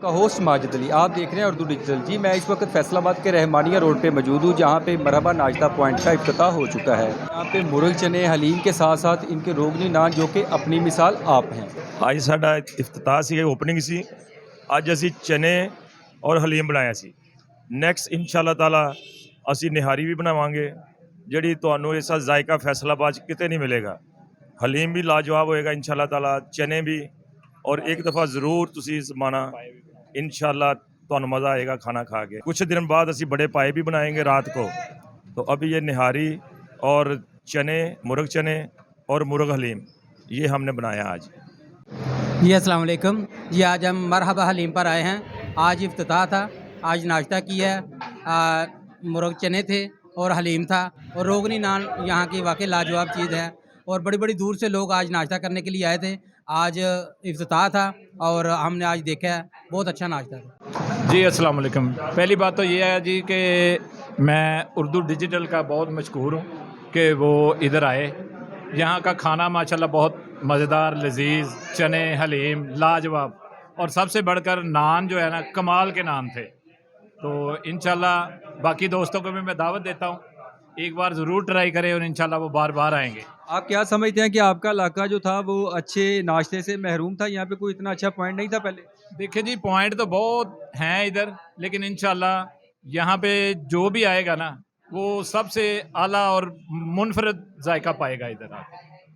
का होस्ट माजिद अली, आप देख रहे हैं उर्दू डिजिटल। जी, मैं इस वक्त फैसलाबाद के रहमानिया रोड पे मौजूद हूँ, जहाँ पे मरहबा नाश्ता पॉइंट का इफ्तिताह हो चुका है। यहाँ पे मुर्ग चने हलीम के साथ साथ इनके रोगनी नान जो कि अपनी मिसाल आप हैं। ਅੱਜ ਸਾਡਾ ਇਫਤਤਾਹ ਸੀ, ਓਪਨਿੰਗ ਸੀ। ਅੱਜ ਅਸੀਂ ਚਨੇ ਔਰ ਹਲੀਮ ਬਣਾਇਆ ਸੀ। ਨੈਕਸਟ ਇਨਸ਼ਾਅੱਲਾ ਤਾਲਾ ਅਸੀਂ ਨਿਹਾਰੀ ਵੀ ਬਣਾਵਾਂਗੇ, ਜਿਹੜੀ ਤੁਹਾਨੂੰ ਇਸ ਦਾ ਜ਼ਾਇਕਾ ਫੈਸਲਾਬਾਦ 'ਚ ਕਿਤੇ ਨਹੀਂ ਮਿਲੇਗਾ। ਹਲੀਮ ਵੀ ਲਾਜਵਾਬ ਹੋਏਗਾ ਇਨਸ਼ਾਅੱਲਾ ਤਾਲਾ, ਚਨੇ भी। और एक दफ़ा ज़रूर तुसी ज़माना इंशाल्लाह ਤੁਹਾਨੂੰ मज़ा आएगा खाना खा के। कुछ दिन बाद असी बड़े पाए भी बनाएंगे रात को। तो अभी ये निहारी और चने, मुर्ग चने और मुर्ग हलीम ये हमने बनाया आज। जी अस्सलाम वालेकुम जी, आज हम मरहबा हलीम पर आए हैं। आज इफ्तिताह था, आज नाश्ता किया है। मुर्ग चने थे और हलीम था और रोगनी नान यहाँ की वाकई लाजवाब चीज़ है। और बड़ी बड़ी दूर से लोग आज नाश्ता करने के लिए आए थे। आज इफ्तिताह था और हमने आज देखा है, बहुत अच्छा नाश्ता था। जी अस्सलाम वालेकुम। पहली बात तो ये है जी कि मैं उर्दू डिजिटल का बहुत मशहूर हूँ कि वो इधर आए। यहाँ का खाना माशाल्लाह बहुत मज़ेदार, लजीज, चने हलीम लाजवाब, और सबसे बढ़कर नान जो है ना कमाल के नान थे। तो इंशाल्लाह बाकी दोस्तों को भी मैं दावत देता हूँ, एक बार ज़रूर ट्राई करें और इंशाल्लाह वो बार बार आएंगे। आप क्या समझते हैं कि आपका इलाका जो था वो अच्छे नाश्ते से महरूम था? यहाँ पे कोई इतना अच्छा पॉइंट नहीं था पहले? देखिए जी, पॉइंट तो बहुत हैं इधर, लेकिन इंशाल्लाह यहाँ पे जो भी आएगा ना वो सबसे आला और मुनफरद जायका पाएगा इधर आके।